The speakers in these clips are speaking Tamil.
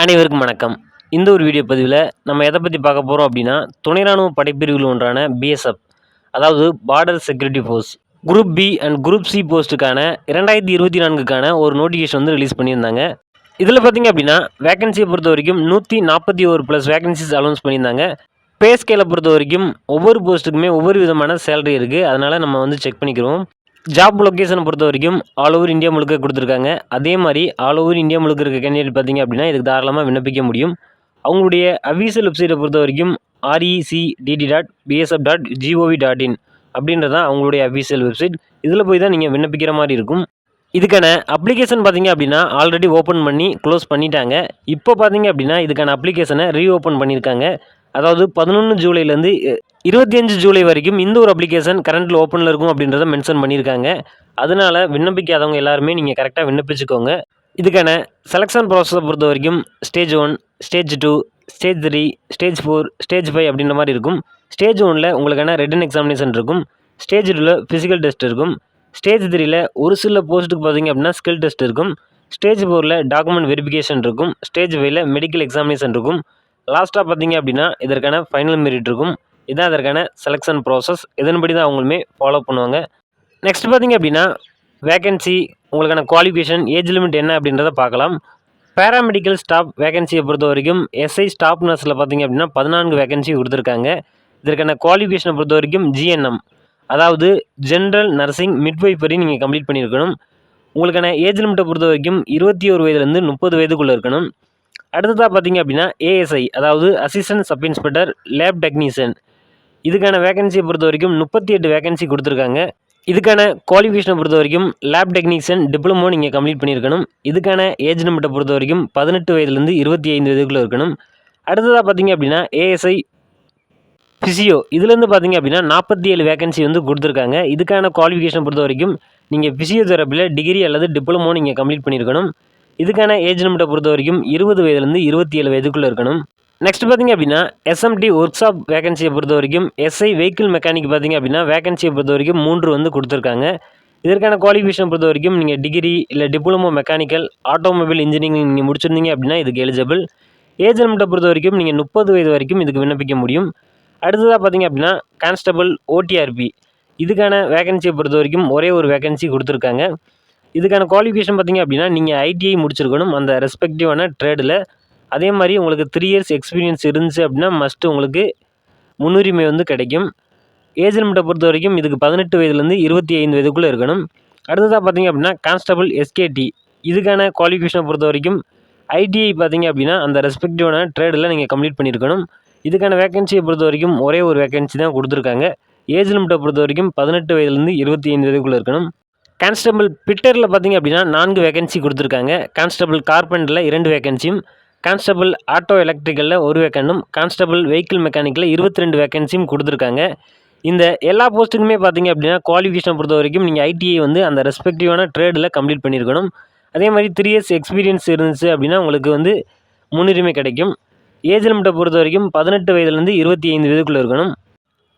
அனைவருக்கும் வணக்கம். இந்த ஒரு வீடியோ பதிவில் நம்ம எதை பற்றி பார்க்க போகிறோம் அப்படின்னா, துணை ராணுவ படைப்பிரிவுகள் ஒன்றான பிஎஸ்எஃப், அதாவது border security force group B and group C போஸ்ட்டுக்கான 2024க்கான ஒரு நோட்டிஃபிகேஷன் வந்து ரிலீஸ் பண்ணியிருந்தாங்க. இதில் பார்த்தீங்க அப்படின்னா வேகன்சியை பொறுத்த வரைக்கும் 141 ப்ளஸ் வேகன்சிஸ் அலௌன்ஸ் பண்ணியிருந்தாங்க. பே ஸ்கேலை பொறுத்த வரைக்கும் ஒவ்வொரு போஸ்ட்டுக்குமே ஒவ்வொரு விதமான சேலரி இருக்குது. அதனால் நம்ம வந்து செக் பண்ணிக்கிறோம். ஜாப் லொக்கேஷனை பொறுத்த வரைக்கும் ஆல் ஓவர் இந்தியா முழுக்க கொடுத்துருக்காங்க. அதே மாதிரி ஆல் ஓவர் இந்தியா முழுக்க இருக்க கேண்டிடேட் பார்த்திங்க அப்படின்னா இதுக்கு தாராளமாக விண்ணப்பிக்க முடியும். அவங்களுடைய அஃபீஷியல் வெப்சைட்டை பொறுத்த வரைக்கும் recdt.bsf.gov.in அப்படின்றதான் அவங்களுடைய அஃபீஷியல் வெப்சைட். இதில் போய் தான் நீங்கள் விண்ணப்பிக்கிற மாதிரி இருக்கும். இதுக்கான அப்ளிகேஷன் பார்த்திங்க அப்படின்னா ஆல்ரெடி ஓப்பன் பண்ணி க்ளோஸ் பண்ணிட்டாங்க. இப்போ பார்த்திங்க அப்படின்னா இதுக்கான அப்ளிகேஷனை ரீஓப்பன் பண்ணியிருக்காங்க. அதாவது 11 ஜூலைலேருந்து 25 ஜூலை வரைக்கும் இந்த ஒரு அப்ளிகேஷன் கரண்ட்டில் ஓப்பனில் இருக்கும் அப்படின்றத மென்ஷன் பண்ணியிருக்காங்க. அதனால் விண்ணப்பிக்காதவங்க எல்லாருமே நீங்கள் கரெக்டாக விண்ணப்பிச்சுக்கோங்க. இதுக்கான செலெக்ஷன் ப்ராசஸை பொறுத்த வரைக்கும் stage 1, stage 2, stage 3, stage 4, stage 5 அப்படின்ற மாதிரி இருக்கும். ஸ்டேஜ் 1ல் உங்களுக்கான ரிட்டன் எக்ஸாமினேஷன் இருக்கும். ஸ்டேஜ் 2ல் ஃபிசிக்கல் டெஸ்ட் இருக்கும். ஸ்டேஜ் 3ல் ஒரு சில போஸ்ட்டுக்கு பார்த்திங்க அப்படின்னா ஸ்கில் டெஸ்ட் இருக்கும். ஸ்டேஜ் 4ல் டாக்குமெண்ட் வெரிஃபிகேஷன் இருக்கும். ஸ்டேஜ் 5ல் மெடிக்கல் எக்ஸாமினேஷன் இருக்கும். லாஸ்ட்டாக பார்த்திங்க அப்படின்னா இதற்கான ஃபைனல் மெரிட் இருக்கும். இதுதான் இதற்கான செலெக்ஷன் ப்ராசஸ். இதன்படி தான் அவங்களுமே ஃபாலோ பண்ணுவாங்க. நெக்ஸ்ட் பார்த்திங்க அப்படின்னா வேகன்சி, உங்களுக்கான குவாலிஃபிகேஷன், ஏஜ் லிமிட் என்ன அப்படின்றத பார்க்கலாம். பேராமெடிக்கல் ஸ்டாஃப் வேகன்சியை பொறுத்த வரைக்கும் எஸ்ஐ ஸ்டாஃப் நர்ஸில் பார்த்திங்க அப்படின்னா 14 வேகன்சி கொடுத்துருக்காங்க. இதற்கான குவாலிஃபிகேஷனை பொறுத்த வரைக்கும் ஜிஎன்எம், அதாவது ஜென்ரல் நர்சிங் மிட்வைஃபரி நீங்கள் கம்ப்ளீட் பண்ணியிருக்கணும். உங்களுக்கான ஏஜ் லிமிட்டை பொறுத்த வரைக்கும் 21 வயதுலேருந்து 30 வயதுக்குள்ளே இருக்கணும். அடுத்ததாக பார்த்திங்க அப்படின்னா ஏஎஸ்ஐ, அதாவது assistant sub inspector lab technician, இதுக்கான வேகன்சியை பொறுத்த வரைக்கும் 38 வேகன்சி கொடுத்துருக்காங்க. இதுக்கான குவாலிஃபிகேஷனை பொறுத்த வரைக்கும் லேப் டெக்னீஷியன் டிப்ளமோ நீங்கள் கம்ப்ளீட் பண்ணியிருக்கணும். இதுக்கான ஏஜ் லிமிட்டை பொறுத்த வரைக்கும் 18 வயதுலேருந்து 25 வயதுக்குள்ளே இருக்கணும். அடுத்ததாக பார்த்திங்க அப்படின்னா ஏஎஸ்ஐ ஃபிசியோ, இதுலேருந்து பார்த்திங்க அப்படின்னா 47 வேகன்சி வந்து கொடுத்துருக்காங்க. இதுக்கான குவாலிஃபிகேஷனை பொறுத்த வரைக்கும் நீங்கள் ஃபிசியோதெரப்பியில் டிகிரி அல்லது டிப்ளமோ நீங்கள் கம்ப்ளீட் பண்ணியிருக்கணும். இதுக்கான ஏஜ் லிமிட்டை பொறுத்த வரைக்கும் 20 வயதுலேருந்து 27 வயதுக்குள்ளே இருக்கணும். நெக்ஸ்ட் பார்த்திங்க அப்படின்னா எஸ்எம்டி ஒர்க் ஷாப் வேகன்சியை பொறுத்த வரைக்கும் எஸ்ஐ வெஹிக்கிள் மெக்கானிக் பார்த்திங்க அப்படின்னா வேகன்சியை பொறுத்த வரைக்கும் 3 வந்து கொடுத்துருக்காங்க. இதற்கான குவாலிஃபிகேஷன் பொறுத்த வரைக்கும் நீங்கள் டிகிரி இல்லை டிப்ளமோ மெக்கானிக்கல் ஆட்டோமொபைல் இன்ஜினியரிங் நீங்கள் முடிச்சிருந்தீங்க அப்படின்னா இதுக்கு எலிஜிபிள். ஏஜ் லிமிட்டை பொறுத்த வரைக்கும் நீங்கள் 30 வயது வரைக்கும் இதுக்கு விண்ணப்பிக்க முடியும். அடுத்ததாக பார்த்திங்க அப்படின்னா கான்ஸ்டபிள் ஓடிஆர்பி, இதுக்கான வேகன்சியை பொறுத்த வரைக்கும் ஒரே ஒரு வேகன்சி கொடுத்துருக்காங்க. இதுக்கான குவாலிஃபிகேஷன் பார்த்திங்க அப்படின்னா நீங்கள் ஐடிஐ முடிச்சிருக்கணும் அந்த ரெஸ்பெக்டிவான ட்ரேடில். அதே மாதிரி உங்களுக்கு 3 இயர்ஸ் எக்ஸ்பீரியன்ஸ் இருந்துச்சு அப்படின்னா மஸ்ட்டு உங்களுக்கு முன்னுரிமை வந்து கிடைக்கும். ஏஜ் லிமிட்டை பொறுத்த வரைக்கும் இதுக்கு 18 வயதுலேருந்து 25 வயதுக்குள்ளே இருக்கணும். அடுத்ததாக பார்த்திங்க அப்படின்னா கான்ஸ்டபிள் எஸ்கேடி, இதுக்கான குவாலிஃபிகேஷனை பொறுத்த வரைக்கும் ஐடிஐ பார்த்திங்க அப்படின்னா அந்த ரெஸ்பெக்டிவான ட்ரேடில் நீங்கள் கம்ப்ளீட் பண்ணியிருக்கணும். இதுக்கான வேகன்சியை பொறுத்த வரைக்கும் ஒரே ஒரு வேகன்சி தான் கொடுத்துருக்காங்க. ஏஜ் லிமிட்டை பொறுத்த வரைக்கும் 18 வயதுலேருந்து 25 வயதுக்குள்ளே இருக்கணும். கான்ஸ்டபிள் பிட்டரில் பார்த்திங்க அப்படின்னா 4 வேகன்சி கொடுத்துருக்காங்க. கான்ஸ்டபிள் கார்பெண்டரில் 2 வேகன்சியும், கான்ஸ்டபிள் ஆட்டோ எலக்ட்ரிக்கலில் 1 வேக்கண்டும், கான்ஸ்டபிள் வெஹிக்கிள் மெக்கானிக்கில் 22 வேகன்சியும் கொடுத்துருக்காங்க. இந்த எல்லா போஸ்ட்டுக்குமே பார்த்திங்க அப்படின்னா குவாலிஃபிகேஷனை பொறுத்த வரைக்கும் நீங்கள் ஐடிஐ வந்து அந்த ரெஸ்பெக்டிவான ட்ரேடில் கம்ப்ளீட் பண்ணியிருக்கணும். அதே மாதிரி 3 இயர்ஸ் எக்ஸ்பீரியன்ஸ் இருந்துச்சு அப்படின்னா உங்களுக்கு வந்து முன்னுரிமை கிடைக்கும். ஏஜ் லிமிட்டை பொறுத்த வரைக்கும் 18 வயதுலேருந்து 25 வயதுக்குள்ளே இருக்கணும்.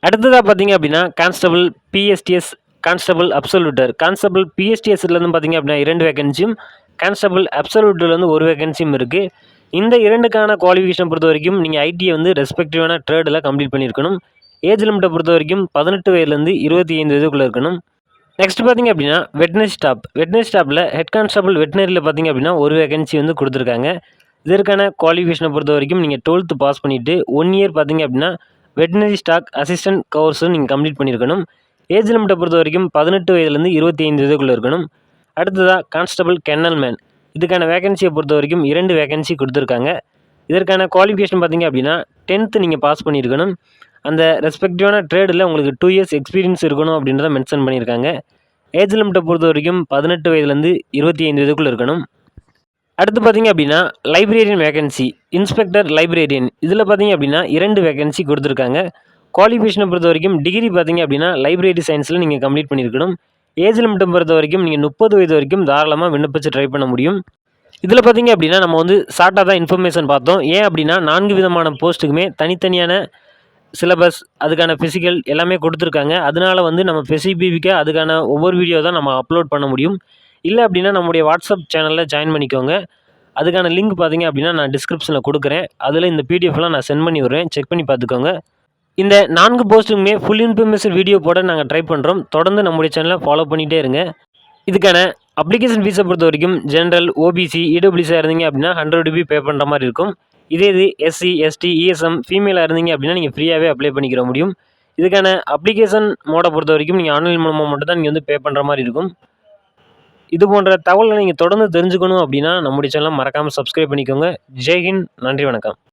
அடுத்ததாக பார்த்திங்க அப்படின்னா கான்ஸ்டபிள் பிஎஸ்டிஎஸ், கான்ஸ்டபிள் அப்சல்யூட்டர். கான்ஸ்டபிள் பிஎஸ்டிஎஸ்லேருந்து பார்த்திங்க அப்படின்னா 2 வேகன்சியும், கான்ஸ்டபிள் அப்சல்யூட்டர்லேருந்து 1 வேகன்சியும் இருக்குது. இந்த 2க்கான குவாலிஃபிகேஷன் பொறுத்த வரைக்கும் நீங்கள் ஐடிஐ வந்து ரெஸ்பெக்டிவான ட்ரேடில் கம்ப்ளீட் பண்ணியிருக்கணும். ஏஜ் லிமிட்டை பொறுத்த வரைக்கும் 18 வயதுலேருந்து 25 வயதுக்குள்ளே இருக்கணும். நெக்ஸ்ட் பார்த்திங்க அப்படின்னா வெட்னரி ஸ்டாஃப். வெட்னரி ஸ்டாஃபில் ஹெட் கான்ஸ்டபிள் வெட்னரியில் பார்த்திங்க அப்படின்னா 1 வேகன்சி வந்து கொடுத்துருக்காங்க. இதற்கான குவாலிஃபிகேஷனை பொறுத்த வரைக்கும் நீங்கள் 12th பாஸ் பண்ணிவிட்டு 1 இயர் பார்த்திங்க அப்படின்னா வெட்னரி ஸ்டாக் அசிஸ்டன்ட் கோர்ஸும் நீங்கள் கம்ப்ளீட் பண்ணியிருக்கணும். ஏஜ் லிமிட்டை பொறுத்த வரைக்கும் 18 வயதுலேருந்து 25 வயதுக்குள்ளே இருக்கணும். அடுத்ததாக கான்ஸ்டபிள் கென்னல்மேன், இதுக்கான வேகன்சியை பொறுத்த வரைக்கும் 2 வேகன்சி கொடுத்துருக்காங்க. இதற்கான குவாலிஃபிகேஷன் பார்த்திங்க அப்படின்னா 10th நீங்கள் பாஸ் பண்ணியிருக்கணும். அந்த ரெஸ்பெக்டிவான ட்ரேடில் உங்களுக்கு 2 இயர்ஸ் எக்ஸ்பீரியன்ஸ் இருக்கணும் அப்படின்றத மென்ஷன் பண்ணியிருக்காங்க. ஏஜ் லிமிட்டை பொறுத்த வரைக்கும் 18 வயதுலேருந்து 25 வயதுக்குள்ளே இருக்கணும். அடுத்து பார்த்திங்க அப்படின்னா லைப்ரரியன் வேகன்சி, இன்ஸ்பெக்டர் லைப்ரரியன், இதில் பார்த்திங்க அப்படின்னா 2 வேகன்சி கொடுத்துருக்காங்க. குவாலிஃபிகேஷனை பொறுத்த வரைக்கும் டிகிரி பார்த்திங்க அப்படின்னா லைப்ரரி சயின்ஸில் நீங்கள் கம்ப்ளீட் பண்ணியிருக்கணும். ஏஜ் லிமிட்டை பொறுத்த வரைக்கும் நீங்கள் 30 வயது வரைக்கும் தாராளமாக விண்ணப்பிச்சு ட்ரை பண்ண முடியும். இதில் பார்த்திங்க அப்படின்னா நம்ம வந்து ஷார்ட்டாக தான் இன்ஃபர்மேஷன் பார்த்தோம். ஏன் அப்படின்னா 4 விதமான போஸ்ட்டுக்குமே தனித்தனியான சிலபஸ், அதுக்கான ஃபிசிக்கல் எல்லாமே கொடுத்துருக்காங்க. அதனால வந்து நம்ம ஸ்பெசிஃபிக்காக அதுக்கான ஒவ்வொரு வீடியோ தான் நம்ம அப்லோட் பண்ண முடியும். இல்லை அப்படின்னா நம்முடைய வாட்ஸ்அப் சேனலில் ஜாயின் பண்ணிக்கோங்க. அதுக்கான லிங்க் பார்த்தீங்க அப்படின்னா நான் டிஸ்கிரிப்ஷனில் கொடுக்குறேன். அதில் இந்த பிடிஎஃப்லாம் நான் சென்ட் பண்ணி விடுறேன். செக் பண்ணி பார்த்துக்கோங்க. இந்த 4 போஸ்ட்டுக்குமே ஃபுல் இன்ஃபர்மேஷன் வீடியோ போட நாங்கள் ட்ரை பண்ணுறோம். தொடர்ந்து நம்முடைய சேனலை ஃபாலோ பண்ணிகிட்டே இருங்க. இதுக்கான அப்ளிகேஷன் ஃபீஸை பொறுத்த வரைக்கும் ஜென்ரல், ஓபிசி, இடபிள்யூசியாக இருந்தீங்க அப்படின்னா 100 ரூபி பே பண்ணுற மாதிரி இருக்கும். இதே இது எஸ்சி, எஸ்டி, இஎஸ்எம், ஃபீமேலாக இருந்தீங்க அப்படின்னா நீங்கள் ஃப்ரீயாகவே அப்ளை பண்ணிக்கிற முடியும். இதுக்கான அப்ளிகேஷன் மோடை பொறுத்த வரைக்கும் நீங்கள் ஆன்லைன் மூலமாக மட்டும் தான் நீங்கள் வந்து பே பண்ணுற மாதிரி இருக்கும். இது போன்ற தகவல்களை நீங்கள் தொடர்ந்து தெரிஞ்சுக்கணும் அப்படின்னா நம்முடைய சேனலை மறக்காமல் சப்ஸ்கிரைப் பண்ணிக்கோங்க. ஜெய்ஹிந்த். நன்றி, வணக்கம்.